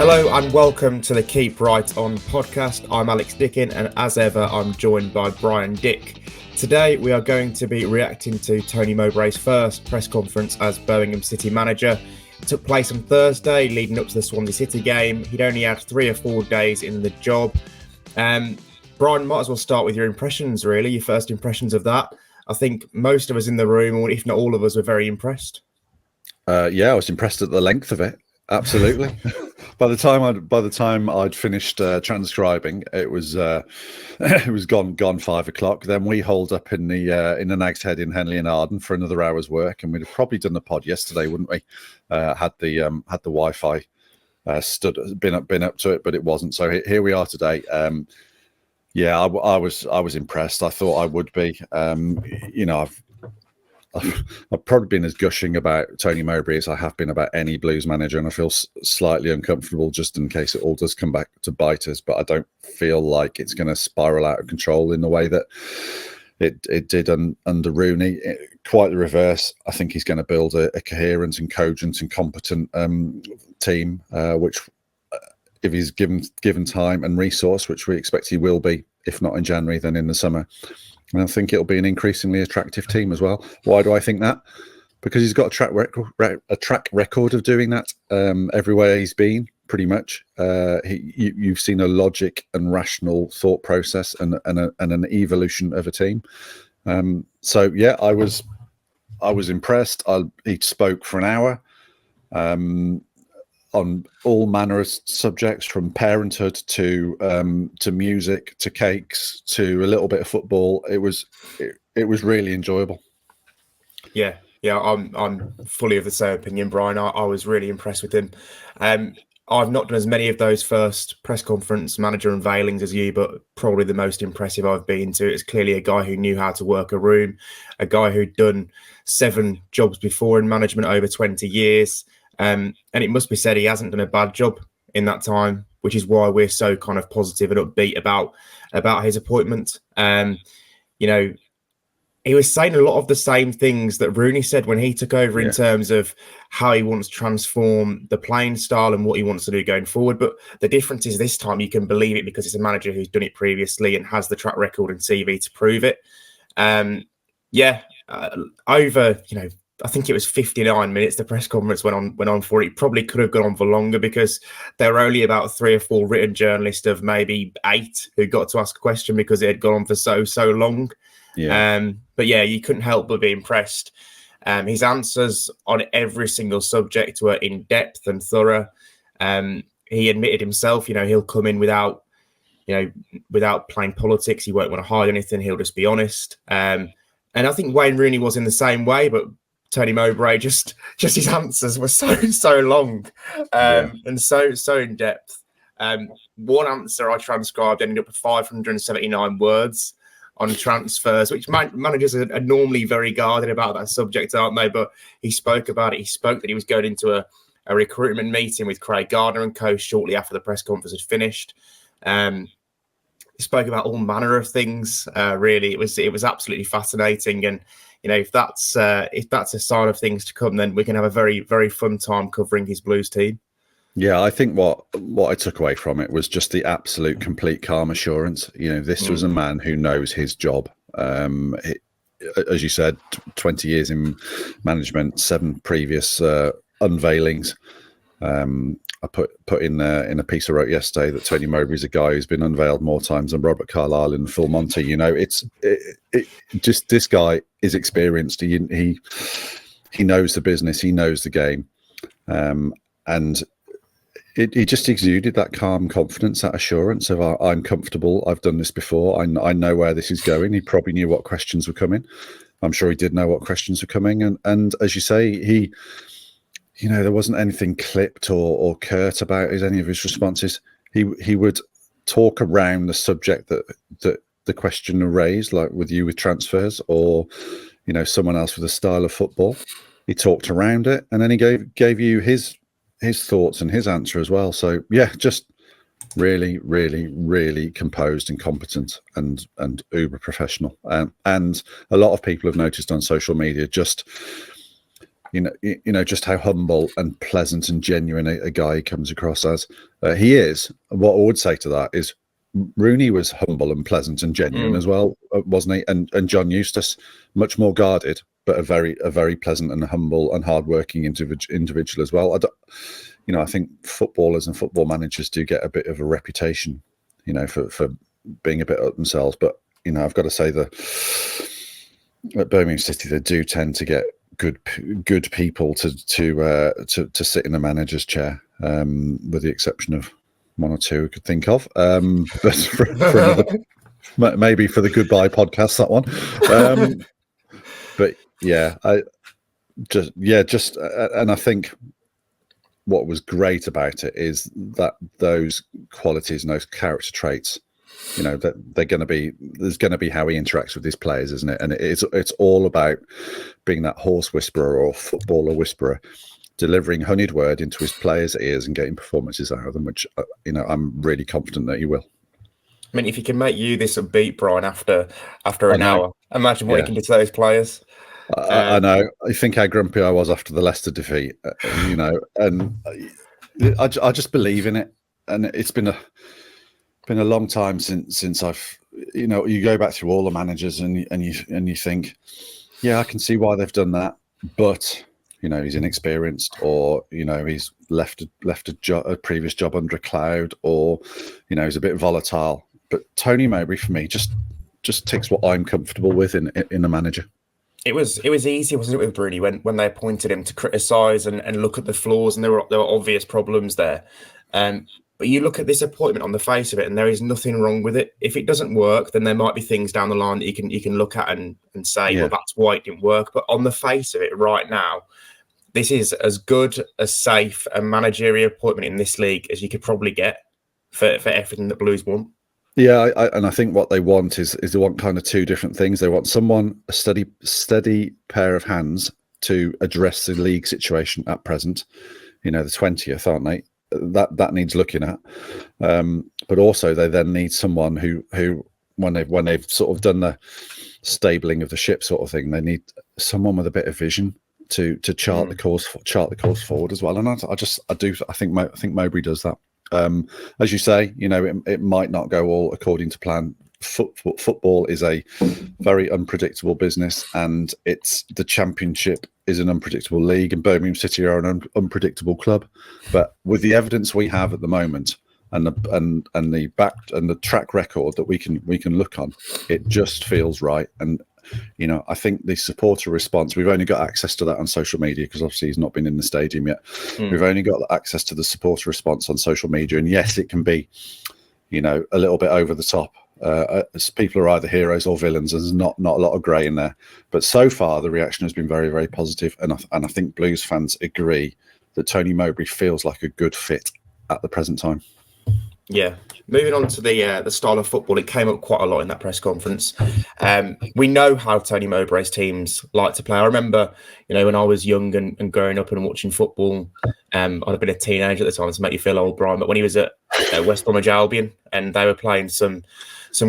Hello and welcome to the Keep Right On podcast. I'm Alex Dicken, and as ever, I'm joined by Brian Dick. Today, we are going to be reacting to Tony Mowbray's first press conference as Birmingham City manager. It took place on Thursday, leading up to the Swansea City game. He'd only had 3 or 4 days in the job. Brian, might as well start with your impressions, really, your first impressions of that. I think most of us in the room, or if not all of us, were very impressed. Yeah, I was impressed at the length of it. Absolutely. By the time I'd finished transcribing, it was gone 5 o'clock. Then we holed up in the Nag's Head in Henley and Arden for another hour's work, and we'd have probably done the pod yesterday, wouldn't we? Had the Wi-Fi been up to it, but it wasn't. So here we are today. Yeah, I was impressed. I thought I would be. I've probably been as gushing about Tony Mowbray as I have been about any Blues manager, and I feel slightly uncomfortable just in case it all does come back to bite us. But I don't feel like it's going to spiral out of control in the way that it did under Rooney. Quite the reverse. I think he's going to build a coherent and cogent and competent team, which, if he's given time and resource, which we expect he will be, if not in January, then in the summer. And I think it'll be an increasingly attractive team as well. Why do I think that? Because he's got a track record of doing that everywhere he's been, pretty much. You've seen a logic and rational thought process and an evolution of a team. So yeah, I was impressed. He spoke for an hour on all manner of subjects, from parenthood to music to cakes to a little bit of football. It was really enjoyable. Yeah, I'm fully of the same opinion, Brian. I was really impressed with him. I've not done as many of those first press conference manager unveilings as you, but probably the most impressive I've been to. It's clearly a guy who knew how to work a room, a guy who'd done 7 jobs before in management over 20 years. And it must be said, he hasn't done a bad job in that time, which is why we're so kind of positive and upbeat about his appointment. He was saying a lot of the same things that Rooney said when he took over in terms of how he wants to transform the playing style and what he wants to do going forward. But the difference is this time you can believe it because it's a manager who's done it previously and has the track record and CV to prove it. I think it was 59 minutes the press conference went on for. It probably could have gone on for longer because there were only about 3 or 4 written journalists of maybe 8 who got to ask a question because it had gone on for so long. But yeah, you couldn't help but be impressed. His answers on every single subject were in depth and thorough. He admitted himself, he'll come in without playing politics. He won't want to hide anything. He'll just be honest. And I think Wayne Rooney was in the same way, but Tony Mowbray, just his answers were so long and so in depth. One answer I transcribed ended up with 579 words on transfers, which managers are normally very guarded about that subject, aren't they? But he spoke about it. He spoke that he was going into a recruitment meeting with Craig Gardner and co shortly after the press conference had finished. He spoke about all manner of things. Really, it was absolutely fascinating. And if that's a sign of things to come, then we can have a very, very fun time covering his Blues team. Yeah, I think what I took away from it was just the absolute complete calm assurance. This was a man who knows his job. As you said, 20 years in management, 7 previous unveilings. I put in a piece I wrote yesterday that Tony Mowbray is a guy who's been unveiled more times than Robert Carlyle in Full Monty. Just this guy is experienced. He knows the business. He knows the game, and he just exuded that calm confidence, that assurance of I'm comfortable. I've done this before. I know where this is going. He probably knew what questions were coming. I'm sure he did know what questions were coming, and as you say, there wasn't anything clipped or curt about any of his responses. He would talk around the subject that the question raised, like with you with transfers, or someone else with a style of football. He talked around it, and then he gave you his thoughts and his answer as well. So yeah, just really, really, really composed and competent and uber professional. And a lot of people have noticed on social media just just how humble and pleasant and genuine a guy he comes across as. He is. What I would say to that is Rooney was humble and pleasant and genuine as well, wasn't he? And John Eustace, much more guarded, but a very pleasant and humble and hardworking individual as well. I think footballers and football managers do get a bit of a reputation, for being a bit up themselves. But I've got to say that at Birmingham City, they do tend to get good people to sit in the manager's chair, with the exception of one or two I could think of. But for another, maybe for the Goodbye podcast, that one. But yeah, and I think what was great about it is that those qualities and those character traits, that there's going to be how he interacts with his players, isn't it? And it's all about being that horse whisperer or footballer whisperer, delivering honeyed word into his players' ears and getting performances out of them, which I'm really confident that he will. I mean, if he can make you this a beat, Brian, after an hour, imagine what he can do to those players. I know. I think how grumpy I was after the Leicester defeat, and I just believe in it. And it's been a long time since I've, you go back through all the managers and you think, yeah, I can see why they've done that, but he's inexperienced, or he's left a previous job under a cloud, or he's a bit volatile. But Tony Mowbray for me just ticks what I'm comfortable with in a manager. It was easy, wasn't it, with Rooney when they appointed him to criticise and look at the flaws, and there were obvious problems there. But you look at this appointment on the face of it, and there is nothing wrong with it. If it doesn't work, then there might be things down the line that you can look at and say, well, that's why it didn't work. But on the face of it right now, this is as good, as safe a managerial appointment in this league as you could probably get for everything that Blues want. Yeah, I think what they want is they want kind of two different things. They want a steady pair of hands to address the league situation at present. The 20th, aren't they? That needs looking at. But also they then need someone who when they've sort of done the stabling of the ship sort of thing, they need someone with a bit of vision to chart the course forward as well. And I think Mowbray does that. As you say, it might not go all according to plan. Football is a very unpredictable business, and the Championship is an unpredictable league, and Birmingham City are an unpredictable club. But with the evidence we have at the moment, and the track record that we can look on, it just feels right. And I think the supporter response, we've only got access to that on social media because obviously he's not been in the stadium yet. We've only got access to the supporter response on social media, and yes, it can be, a little bit over the top. People are either heroes or villains. There's not a lot of grey in there, but so far the reaction has been very, very positive, and I think Blues fans agree that Tony Mowbray feels like a good fit at the present time. Yeah. Moving on to the style of football, it came up quite a lot in that press conference. We know how Tony Mowbray's teams like to play. I remember, when I was young and growing up and watching football, I'd have been a teenager at the time, to make you feel old, Brian. But when he was at West Bromwich Albion and they were playing some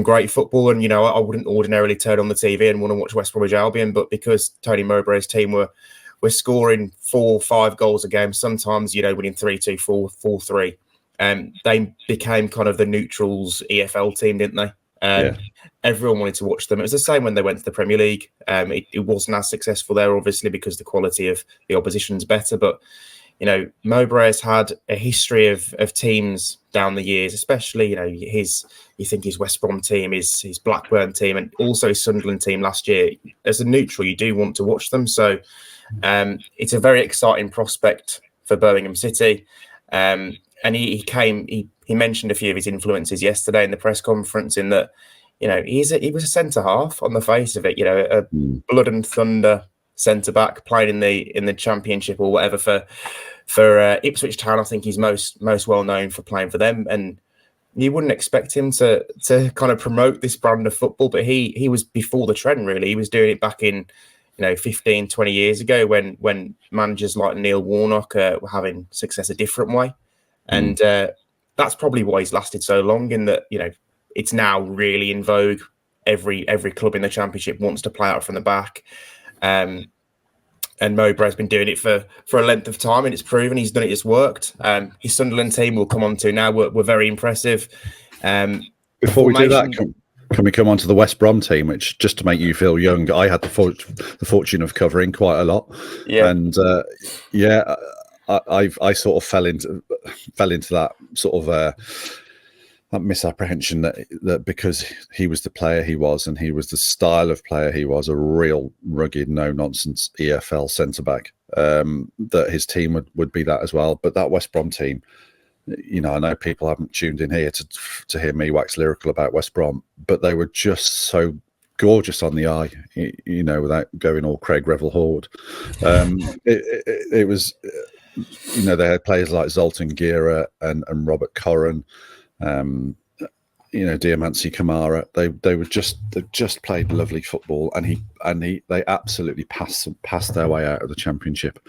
great football, and I wouldn't ordinarily turn on the TV and want to watch West Bromwich Albion, but because Tony Mowbray's team were scoring 4 or 5 goals a game, sometimes winning 3-2, 4-3. They became kind of the neutrals EFL team, didn't they? Everyone wanted to watch them. It was the same when they went to the Premier League. It wasn't as successful there, obviously, because the quality of the opposition's better. But, Mowbray has had a history of teams down the years, especially, you think his West Brom team, his Blackburn team, and also his Sunderland team last year. As a neutral, you do want to watch them. So it's a very exciting prospect for Birmingham City. And he mentioned a few of his influences yesterday in the press conference, in that, he was a centre half on the face of it, a blood and thunder centre back playing in the Championship or whatever for Ipswich Town. I think he's most well known for playing for them, and you wouldn't expect him to kind of promote this brand of football, but he was before the trend, really. He was doing it back in 15, 20 years ago when managers like Neil Warnock were having success a different way. And that's probably why he's lasted so long, in that, it's now really in vogue. Every club in the Championship wants to play out from the back. And Mowbray's been doing it for a length of time, and it's proven he's done it. It's worked. His Sunderland team we'll come on to now were very impressive. Before we do that, can we come on to the West Brom team, which, just to make you feel young, I had the fortune of covering quite a lot. Yeah. And I sort of fell into that sort of that misapprehension that because he was the player he was and he was the style of player he was, a real rugged, no nonsense EFL centre back, that his team would be that as well. But that West Brom team, you know, I know people haven't tuned in here to hear me wax lyrical about West Brom, but they were just so gorgeous on the eye, you know, without going all Craig Revel Horde. It was, you know, they had players like Zoltan Gira and Robert Corran, you know, Diamansi Kamara. They just played lovely football, and they absolutely passed their way out of the Championship.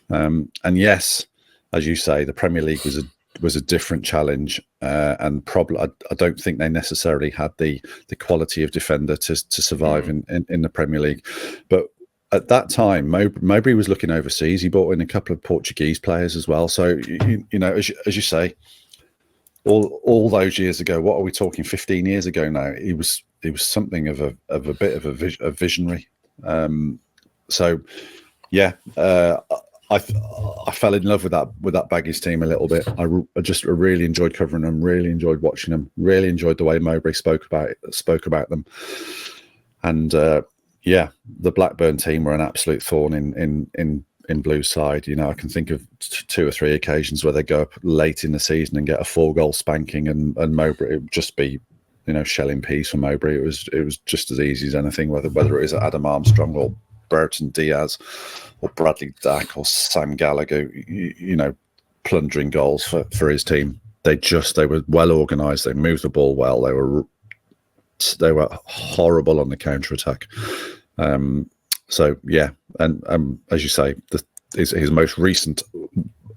And yes, as you say, the Premier League was a different challenge, and probably I don't think they necessarily had the quality of defender to survive in the Premier League. But at that time, Mowbray was looking overseas. He brought in a couple of Portuguese players as well. So you know, as you say, all those years ago, what are we talking? 15 years ago now. He was something of a bit of a visionary. So yeah. I fell in love with that Baggies team a little bit. I really enjoyed covering them. Really enjoyed watching them. Really enjoyed the way Mowbray spoke about them. And yeah, the Blackburn team were an absolute thorn in Blue's side. You know, I can think of 2 or 3 occasions where they go up late in the season and get a 4-goal spanking, and Mowbray, it would just be, you know, shelling peas for Mowbray. It was just as easy as anything, whether it is Adam Armstrong or Brereton Diaz or Bradley Dack or Sam Gallagher, you know, plundering goals for his team. They were well organised. They moved the ball well. They were horrible on the counter attack. So yeah, and as you say, his most recent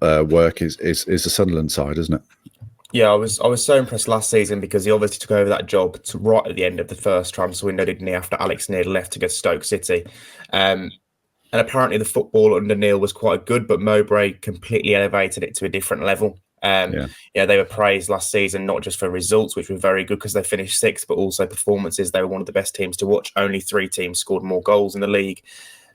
work is the Sunderland side, isn't it? Yeah, I was so impressed last season because he obviously took over that job right at the end of the first transfer window, didn't he? After Alex Neil left to go to Stoke City. And apparently the football under Neil was quite good, but Mowbray completely elevated it to a different level. Yeah, they were praised last season, not just for results, which were very good because they finished 6th, but also performances. They were one of the best teams to watch. Only 3 teams scored more goals in the league.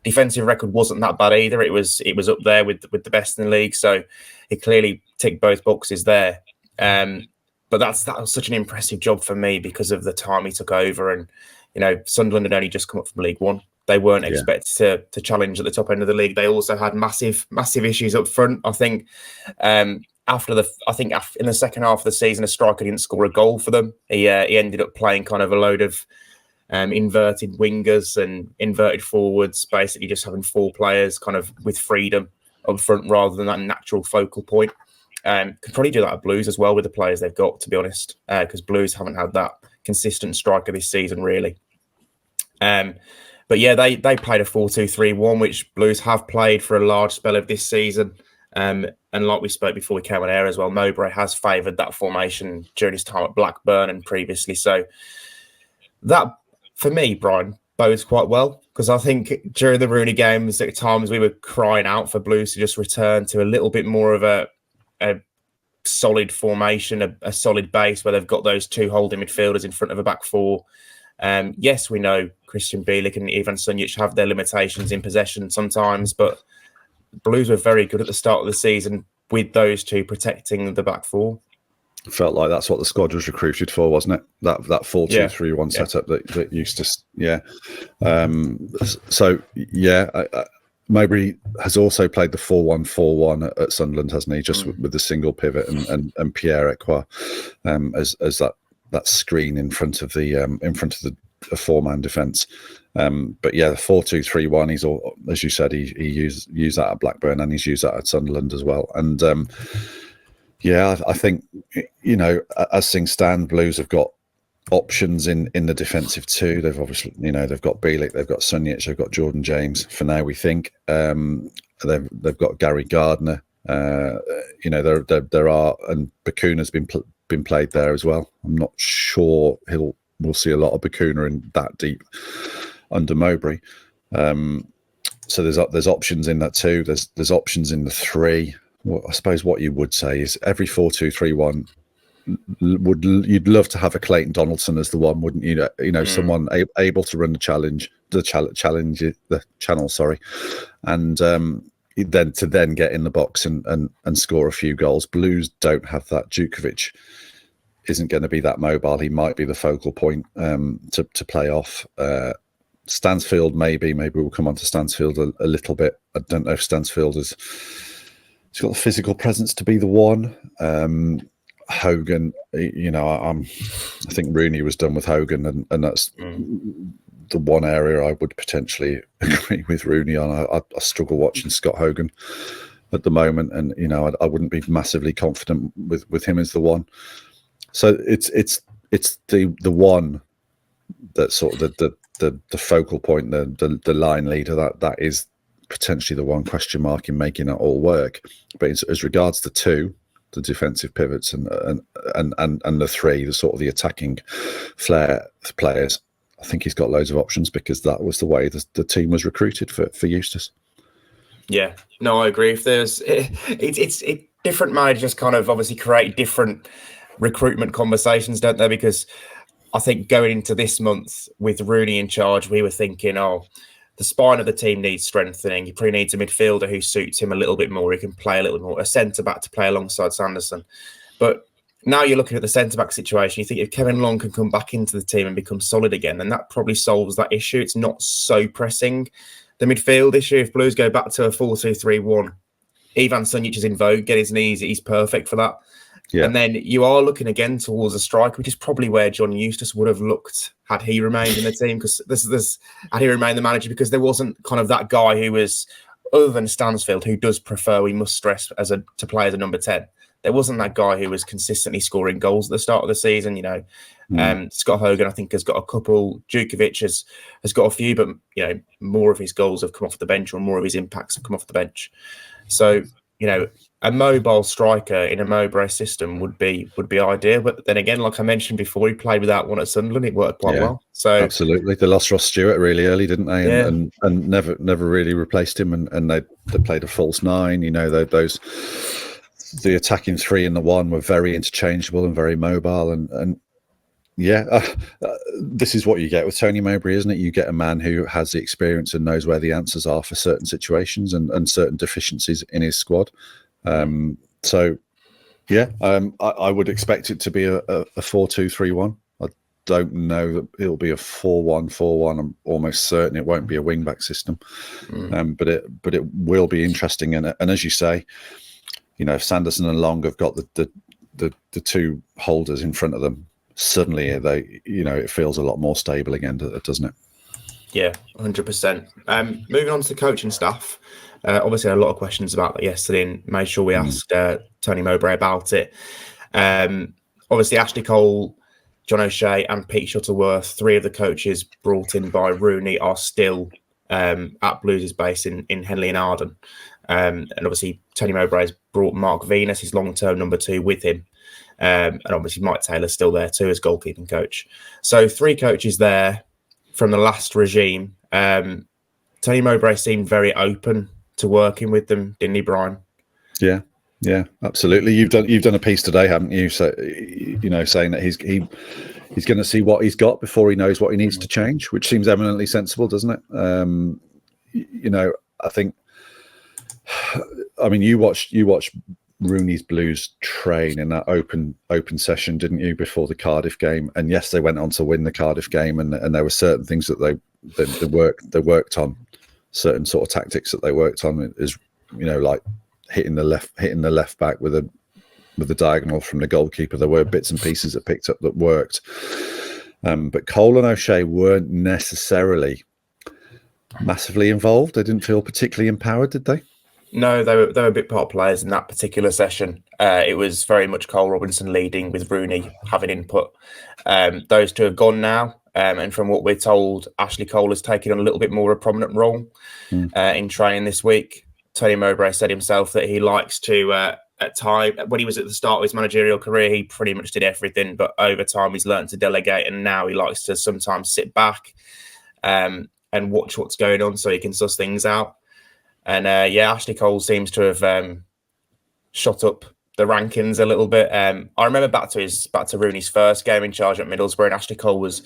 Defensive record wasn't that bad either. It was up there with the best in the league. So it clearly ticked both boxes there. But that was such an impressive job for me because of the time he took over. And, you know, Sunderland had only just come up from League One. They weren't expected to challenge at the top end of the league. They also had massive issues up front. I think in the second half of the season, a striker didn't score a goal for them. He ended up playing kind of a load of inverted wingers and inverted forwards, basically just having 4 players kind of with freedom up front rather than that natural focal point. Could probably do that at Blues as well with the players they've got, to be honest, because Blues haven't had that consistent striker this season, really. But yeah, they played a 4-2-3-1, which Blues have played for a large spell of this season. And like we spoke before we came on air as well, Mowbray has favoured that formation during his time at Blackburn and previously. So that, for me, Brian, bodes quite well, because I think during the Rooney games, at times we were crying out for Blues to just return to a little bit more of a solid formation, a solid base where they've got those 2 holding midfielders in front of a back 4. Yes, we know Christian Bielik and Ivan Sunjic have their limitations in possession sometimes, but Blues were very good at the start of the season with those 2 protecting the back 4. Felt like that's what the squad was recruited for, wasn't it? That 4-2-3-1 setup that used to, So yeah, Mowbray has also played the 4-1-4-1 at Sunderland, hasn't he? Just with the single pivot and Pierre Equa as that screen in front of the 4-man defence. But yeah, the 4-2-3-1. He's all, as you said, he used that at Blackburn and he's used that at Sunderland as well. And yeah, I think, you know, as things stand, Blues have got options in the defensive too. They've obviously, you know, they've got Bielik, they've got Sunjic, they've got Jordan James for now, we think. They've got Gary Gardner. You know, there are, and Bakuna's been played there as well. I'm not sure we'll see a lot of Bakuna in that deep under Mowbray. So there's options in that too. There's options in the 3. Well, I suppose what you would say is every 4-2-3-1 you'd love to have a Clayton Donaldson as the one, wouldn't you? Someone able to run the channel, sorry, and then get in the box and score a few goals. Blues don't have that. Djukovic isn't going to be that mobile. He might be the focal point to play off. Stansfield, maybe we'll come on to Stansfield a little bit. I don't know if Stansfield he's got the physical presence to be the one. Hogan, I think Rooney was done with Hogan, and that's the one area I would potentially agree with Rooney on. I struggle watching Scott Hogan at the moment, and I wouldn't be massively confident with him as the one. So it's the one that sort of the focal point, the line leader, that is potentially the one question mark in making that all work. But as regards the 2, the defensive pivots and the 3, the sort of the attacking flair players, I think he's got loads of options because that was the way the team was recruited for Eustace. Yeah, no, I agree. If there's it's different managers kind of obviously create different recruitment conversations, don't they? Because I think going into this month with Rooney in charge, we were thinking, the spine of the team needs strengthening. He probably needs a midfielder who suits him a little bit more. He can play a little bit more, a centre-back to play alongside Sanderson. But now you're looking at the centre-back situation. You think if Kevin Long can come back into the team and become solid again, then that probably solves that issue. It's not so pressing. The midfield issue, if Blues go back to a 4-2-3-1, Ivan Sunjic is in vogue, get his knees, he's perfect for that. Yeah. And then you are looking again towards a striker, which is probably where John Eustace would have looked had he remained in the team, because had he remained the manager, because there wasn't kind of that guy who was, other than Stansfield, who does prefer, we must stress, to play as a number 10. There wasn't that guy who was consistently scoring goals at the start of the season. Scott Hogan, I think, has got a couple. Djukovic has got a few, but more of his goals have come off the bench, or more of his impacts have come off the bench. So a mobile striker in a Mowbray system would be ideal. But then again, like I mentioned before, he played without one at Sunderland. It worked quite well. So absolutely, they lost Ross Stewart really early, didn't they? Yeah. And never really replaced him. And they played a false 9. The attacking 3 and the 1 were very interchangeable and very mobile. This is what you get with Tony Mowbray, isn't it? You get a man who has the experience and knows where the answers are for certain situations and certain deficiencies in his squad. I would expect it to be a 4-2-3-1. I don't know that it'll be a 4-1-4-1. I'm almost certain it won't be a wing-back system, but it will be interesting. And as you say, if Sanderson and Long have got the 2 holders in front of them, suddenly it feels a lot more stable again, doesn't it? Yeah, 100%. Moving on to the coaching staff. Obviously, I had a lot of questions about that yesterday, and made sure we asked Tony Mowbray about it. Obviously, Ashley Cole, John O'Shea, and Pete Shuttleworth, 3 of the coaches brought in by Rooney, are still at Blues' base in Henley and Arden. And obviously, Tony Mowbray's brought Mark Venus, his long-term number 2, with him. And obviously, Mike Taylor's still there too as goalkeeping coach. So 3 coaches there from the last regime. Tony Mowbray seemed very open to working with them, didn't he, Brian? Yeah, absolutely. You've done a piece today, haven't you? So saying that he's going to see what he's got before he knows what he needs to change, which seems eminently sensible, doesn't it? I think. I mean, you watched Rooney's Blues train in that open session, didn't you, before the Cardiff game? And yes, they went on to win the Cardiff game, and there were certain things that they worked on, certain sort of tactics that they worked on, is like hitting the left back with a diagonal from the goalkeeper. There were bits and pieces that picked up that worked, but Cole and O'Shea weren't necessarily massively involved. They didn't feel particularly empowered, did they? No, they were big part players in that particular session. It was very much Cole Robinson leading, with Rooney having input. Those 2 have gone now, and from what we're told, Ashley Cole has taken on a little bit more of a prominent role in training this week. Tony Mowbray said himself that he likes to, at time, when he was at the start of his managerial career, he pretty much did everything, but over time he's learned to delegate, and now he likes to sometimes sit back and watch what's going on so he can suss things out. And Ashley Cole seems to have shot up the rankings a little bit. I remember back to Rooney's first game in charge at Middlesbrough, and Ashley Cole was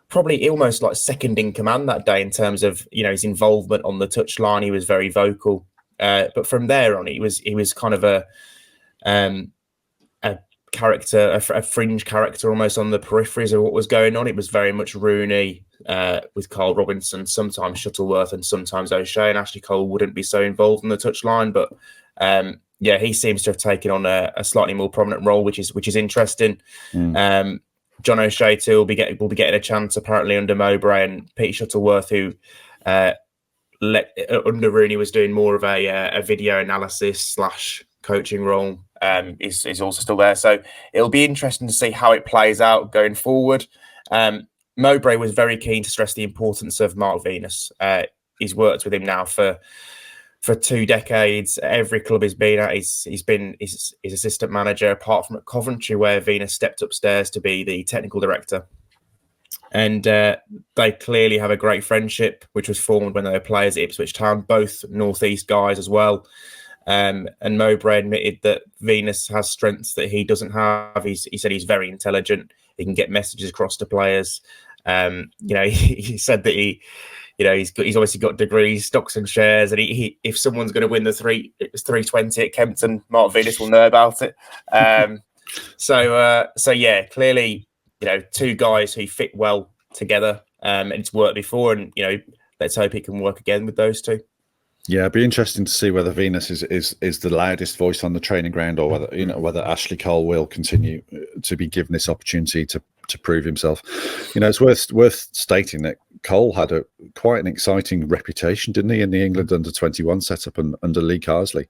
probably almost like second in command that day in terms of his involvement on the touchline. He was very vocal, but from there on, he was kind of a character, a fringe character, almost on the peripheries of what was going on. It was very much Rooney with Carl Robinson, sometimes Shuttleworth, and sometimes O'Shea. And Ashley Cole wouldn't be so involved in the touchline, but he seems to have taken on a slightly more prominent role, which is interesting. John O'Shea too will be getting a chance apparently under Mowbray, and Pete Shuttleworth, who under Rooney was doing more of a video analysis / coaching role, is also still there. So it'll be interesting to see how it plays out going forward. Mowbray was very keen to stress the importance of Mark Venus. He's worked with him now for 2 decades. Every club he's been at, he's been his assistant manager, apart from at Coventry, where Venus stepped upstairs to be the technical director. And they clearly have a great friendship, which was formed when they were players at Ipswich Town, both Northeast guys as well. And Mowbray admitted that Venus has strengths that he doesn't have. He said he's very intelligent. He can get messages across to players. He said that he's obviously got degrees, stocks and shares, and he if someone's going to win the 320 at Kempton, Mark Venus will know about it. Clearly, 2 guys who fit well together, and it's worked before, and let's hope it can work again with those 2. Yeah, it'd be interesting to see whether Venus is the loudest voice on the training ground, or whether Ashley Cole will continue to be given this opportunity to prove himself. It's worth stating that Cole had quite an exciting reputation, didn't he, in the England under-21 setup and under Lee Carsley.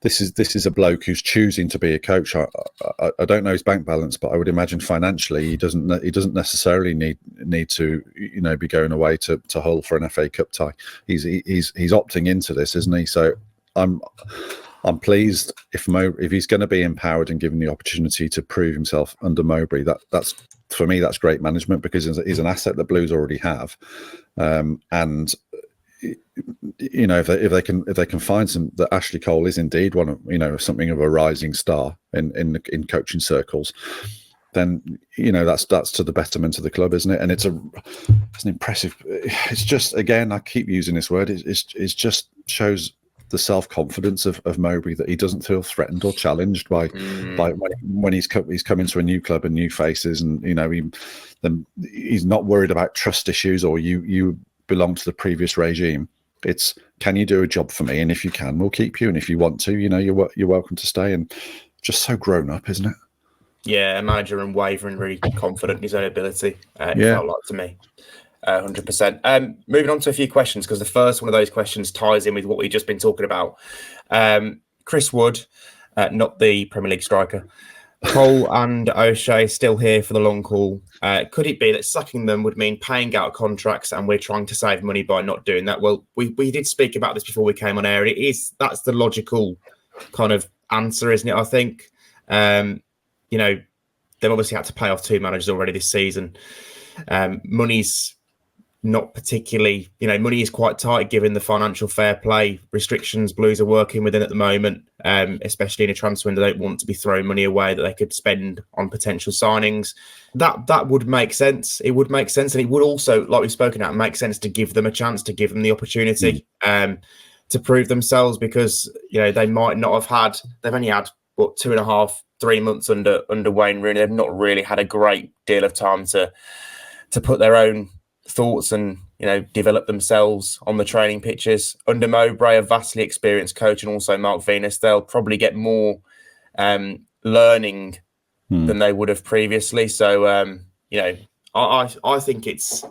This is a bloke who's choosing to be a coach. I don't know his bank balance, but I would imagine financially he doesn't necessarily need to be going away to Hull for an FA Cup tie. He's opting into this, isn't he? So I'm pleased if he's going to be empowered and given the opportunity to prove himself under Mowbray. That's for me, that's great management, because he's an asset that Blues already have, and if they can find that Ashley Cole is indeed one of something of a rising star in coaching circles, then that's to the betterment of the club, isn't it? And it's an impressive. It's just, again, I keep using this word. It just shows the self-confidence of Mowbray, that he doesn't feel threatened or challenged by when he's come into a new club and new faces, and he's not worried about trust issues or you belong to the previous regime. It's, can you do a job for me? And if you can, we'll keep you. And if you want to, you're welcome to stay. And just so grown up, isn't it? Yeah, a manager unwavering, really confident in his own ability. It felt like to me. 100%. Moving on to a few questions, because the first one of those questions ties in with what we've just been talking about. Chris Wood, not the Premier League striker. Cole and O'Shea still here for the long haul. Could it be that sacking them would mean paying out contracts, and we're trying to save money by not doing that? Well, we did speak about this before we came on air. That's the logical kind of answer, isn't it? I think, they've obviously had to pay off 2 managers already this season. Money's not particularly, money is quite tight given the financial fair play restrictions Blues are working within at the moment, especially in a transfer window. They don't want to be throwing money away that they could spend on potential signings. That would make sense. It would make sense. And it would also, like we've spoken about, make sense to give them a chance, to give them the opportunity to prove themselves, because, they might not have had, they've only had, 2.5-3 months under Wayne Rooney. They've not really had a great deal of time to put their own thoughts and develop themselves on the training pitches. Under Mowbray, a vastly experienced coach, and also Mark Venus, they'll probably get more learning than they would have previously. So I think it's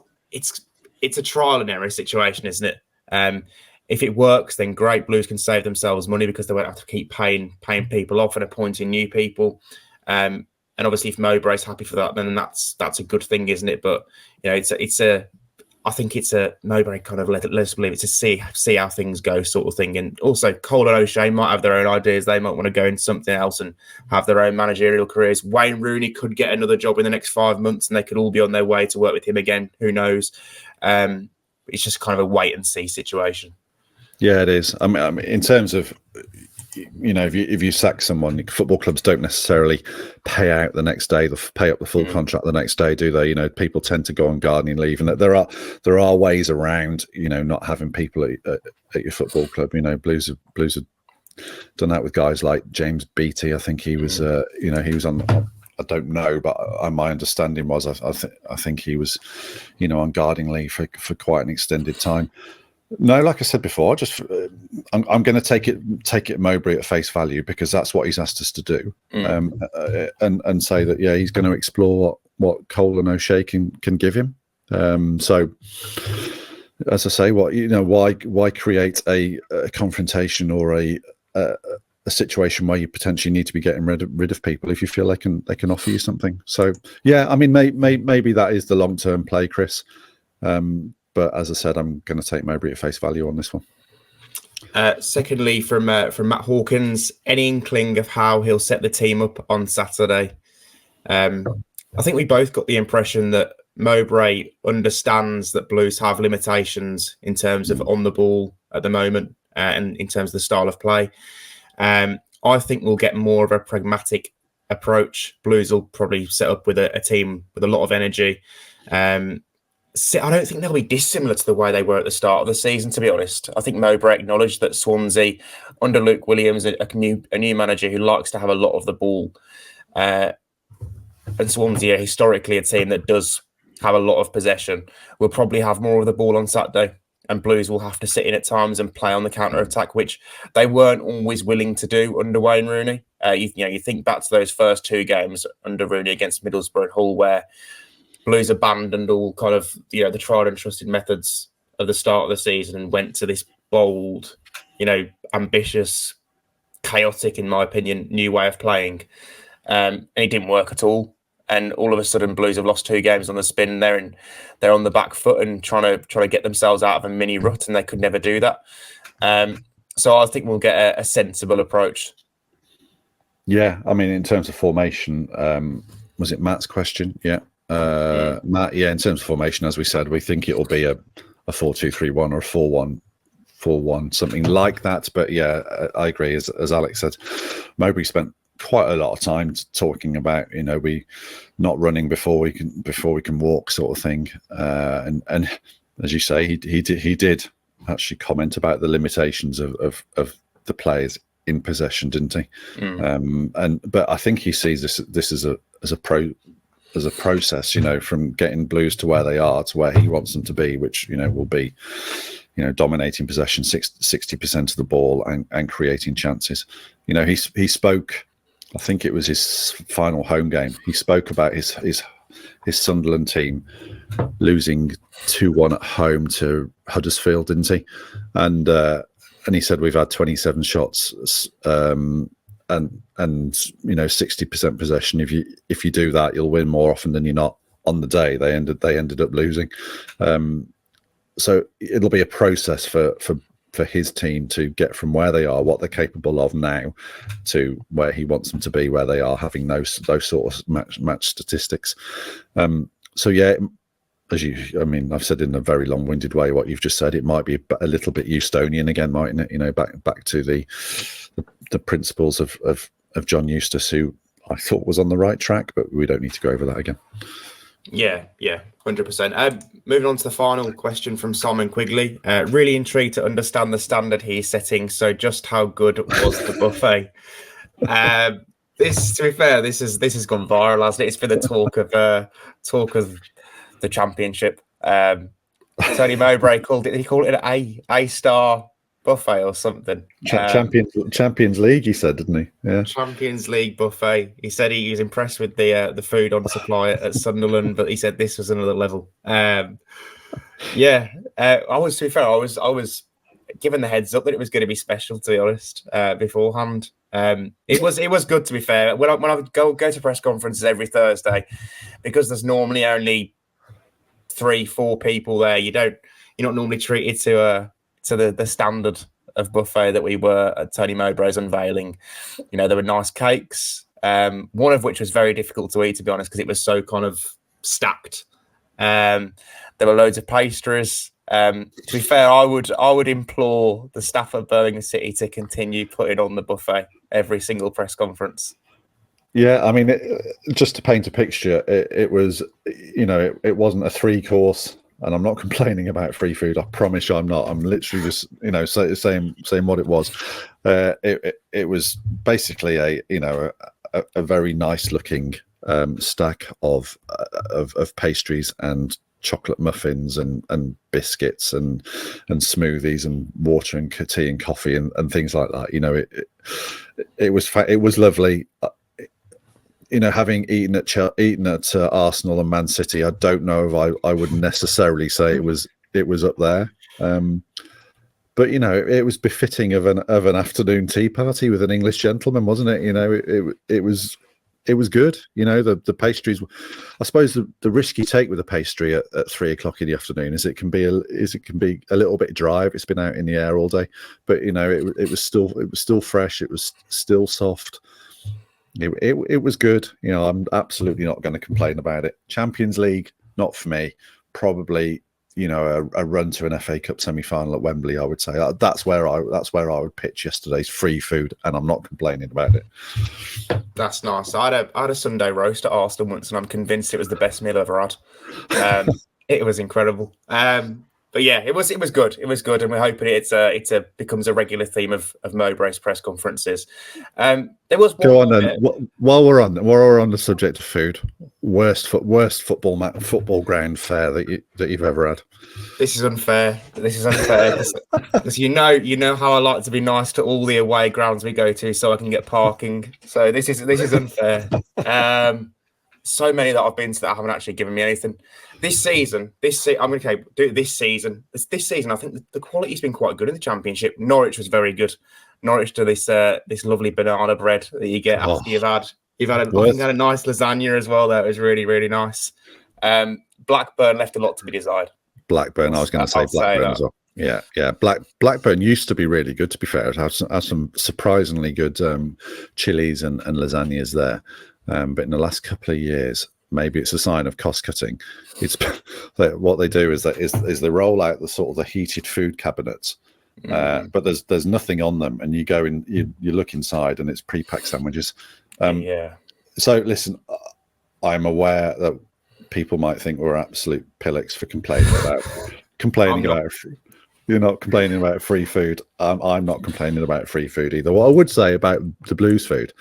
a trial and error situation, isn't it? If it works, then great. Blues can save themselves money because they won't have to keep paying people off and appointing new people. And obviously, if Mowbray's happy for that, then that's a good thing, isn't it? But I think it's a Mowbray kind of let's believe it's a see how things go sort of thing. And also, Cole and O'Shea might have their own ideas. They might want to go into something else and have their own managerial careers. Wayne Rooney could get another job in the next 5 months, and they could all be on their way to work with him again. Who knows? it's just kind of a wait and see situation. Yeah, it is. I mean, in terms of, if you sack someone, football clubs don't necessarily pay out the next day, pay up the full contract the next day, do they? People tend to go on gardening leave, and there are ways around, not having people at your football club. Blues have done that with guys like James Beattie. I think he was, he was on. I don't know, but my understanding was I think he was, on guarding leave for quite an extended time. No, like I said before, I'm going to take it Mowbray at face value, because that's what he's asked us to do, and say that he's going to explore what Cole and O'Shea can give him. So, as I say, why create a confrontation or a situation where you potentially need to be getting rid of people if you feel they can offer you something. So I mean, maybe that is the long-term play, Chris. But as I said, I'm going to take Mowbray at face value on this one. Secondly, from Matt Hawkins, any inkling of how he'll set the team up on Saturday? I think we both got the impression that Mowbray understands that Blues have limitations in terms of on the ball at the moment, and in terms of the style of play. I think we'll get more of a pragmatic approach. Blues will probably set up with a team with a lot of energy. I don't think they'll be dissimilar to the way they were at the start of the season, to be honest. I think Mowbray acknowledged that Swansea, under Luke Williams, a new manager who likes to have a lot of the ball, and Swansea are historically a team that does have a lot of possession, will probably have more of the ball on Saturday, and Blues will have to sit in at times and play on the counter-attack, which they weren't always willing to do under Wayne Rooney. You think back to those first two games under Rooney against Middlesbrough and Hull, where Blues abandoned all kind of, the tried and trusted methods of the start of the season and went to this bold, ambitious, chaotic, in my opinion, new way of playing. And it didn't work at all. And all of a sudden, Blues have lost 2 games on the spin. They're on the back foot and trying to get themselves out of a mini rut, and they could never do that. So I think we'll get a sensible approach. Yeah, I mean, in terms of formation, was it Matt's question? Yeah. Matt, in terms of formation, as we said, we think it'll be a 4-2-3-1 or a 4-1-4-1, something like that. But I agree. As Alex said, Mowbray spent quite a lot of time talking about we not running before we can walk, sort of thing. And as you say, he did actually comment about the limitations of the players in possession, didn't he? But I think he sees this as a process, from getting Blues to where they are to where he wants them to be, which, will be, dominating possession, 60% of the ball and creating chances. He spoke, I think it was his final home game. He spoke about his Sunderland team losing 2-1 at home to Huddersfield, didn't he? And he said, we've had 27 shots, and 60% possession. If you do that, you'll win more often than you're not. On the day they ended up losing. So it'll be a process for his team to get from where they are, what they're capable of now, to where he wants them to be, where they are, having those sort of match statistics. I've said in a very long-winded way what you've just said. It might be a little bit Eustonian again, mightn't it? Back to the principles of John Eustace, who I thought was on the right track, but we don't need to go over that again. Yeah, 100%. Moving on to the final question from Simon Quigley. Really intrigued to understand the standard he's setting. So, just how good was the buffet? To be fair, this has gone viral, hasn't it? It's been the talk of the championship. Tony Mowbray called it an A-star buffet or something. Champions League, he said, didn't he? Yeah. Champions League buffet. He said he was impressed with the food on supply at Sunderland, but he said this was another level. I was, to be fair, I was given the heads up that it was going to be special, to be honest, beforehand. It was good, to be fair. When I go to press conferences every Thursday, because there's normally only 3-4 people there, you're not normally treated to the standard of buffet that we were at Tony Mowbray's unveiling. There were nice cakes, one of which was very difficult to eat, to be honest, because it was so kind of stacked. There were loads of pastries. To be fair, I would implore the staff at Birmingham City to continue putting on the buffet every single press conference. Yeah, I mean, just to paint a picture, it was, it wasn't a 3-course, and I'm not complaining about free food. I promise you I'm not. I'm literally just, saying what it was. It was basically a very nice looking stack of pastries and chocolate muffins and biscuits and smoothies and water and tea and coffee and things like that. It was lovely. Having eaten at Arsenal and Man City, I don't know if I would necessarily say it was up there. But it was befitting of an afternoon tea party with an English gentleman, wasn't it? It was good. The pastries. I suppose the risk you take with a pastry at 3 o'clock in the afternoon is it can be a little bit dry if it's been out in the air all day. But it was still fresh. It was still soft. It was good. I'm absolutely not going to complain about it. Champions League, not for me. Probably, a run to an FA Cup semi-final at Wembley. I would say that's where I would pitch yesterday's free food, and I'm not complaining about it. That's nice. I had a Sunday roast at Arsenal once, and I'm convinced it was the best meal I've ever had. It was incredible. But yeah, it was good. It was good, and we're hoping it becomes a regular theme of Mowbray's press conferences. There was one. Go on then. While we're on the subject of food, worst football ground fare that you've ever had. This is unfair. Because you know how I like to be nice to all the away grounds we go to, so I can get parking. So this is unfair. So many that I've been to that haven't actually given me anything. This season, I think the quality's been quite good in the Championship. Norwich was very good. Norwich to this lovely banana bread that you get after you've had a nice lasagna as well. That was really, really nice. Blackburn left a lot to be desired. Blackburn, I was going to say Blackburn as well. Yeah. Blackburn used to be really good. To be fair, it has some surprisingly good chilies and lasagnas there. But in the last couple of years, maybe it's a sign of cost cutting. It's what they do is they roll out the sort of the heated food cabinets, but there's nothing on them, and you go in, you look inside, and it's pre-packed sandwiches. So listen, I'm aware that people might think we're absolute pillocks for complaining about. You're not complaining about free food. I'm not complaining about free food either. What I would say about the Blues food,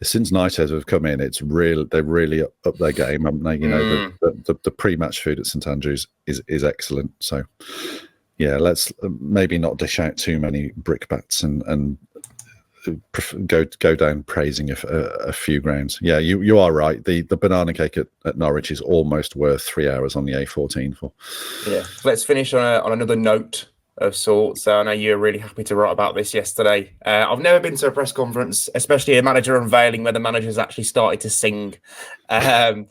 since Nightheads have come in, they've really upped their game, haven't they? The pre-match food at St Andrews is excellent. So yeah, let's maybe not dish out too many brickbats and go down praising a few grounds. Yeah, you are right. The banana cake at Norwich is almost worth 3 hours on the A14 for. Yeah, let's finish on another note of sorts. I know you were really happy to write about this yesterday. I've never been to a press conference, especially a manager unveiling where the manager's actually started to sing. To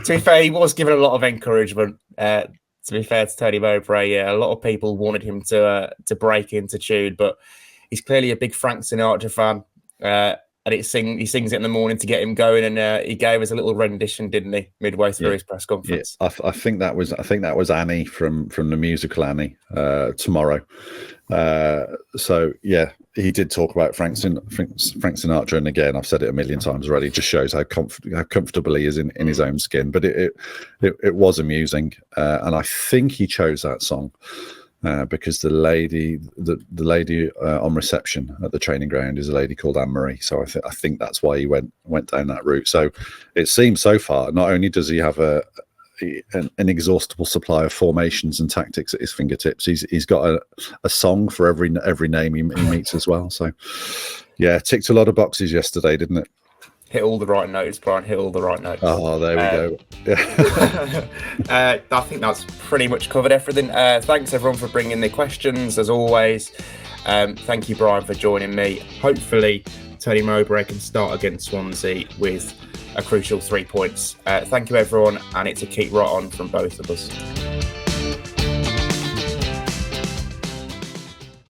be fair, he was given a lot of encouragement. To be fair to Tony Mowbray, a lot of people wanted him to break into tune, but he's clearly a big Frank Sinatra fan. And he sings it in the morning to get him going, and he gave us a little rendition, didn't he, midway through his press conference? Yeah, I think that was Annie from the musical Annie, Tomorrow. So yeah, he did talk about Frank Sinatra, and again, I've said it a million times already. It just shows how comfortable he is in his own skin. But it was amusing, and I think he chose that song because the lady on reception at the training ground is a lady called Anne-Marie. So I think that's why he went down that route. So it seems so far, not only does he have an inexhaustible supply of formations and tactics at his fingertips, he's got a song for every name he meets as well. So yeah, ticked a lot of boxes yesterday, didn't it? Hit all the right notes, Brian. Hit all the right notes. Oh, there we go. Yeah. I think that's pretty much covered everything. Thanks, everyone, for bringing the questions, as always. Thank you, Brian, for joining me. Hopefully, Tony Mowbray can start against Swansea with a crucial 3 points. Thank you, everyone, and it's a keep right on from both of us.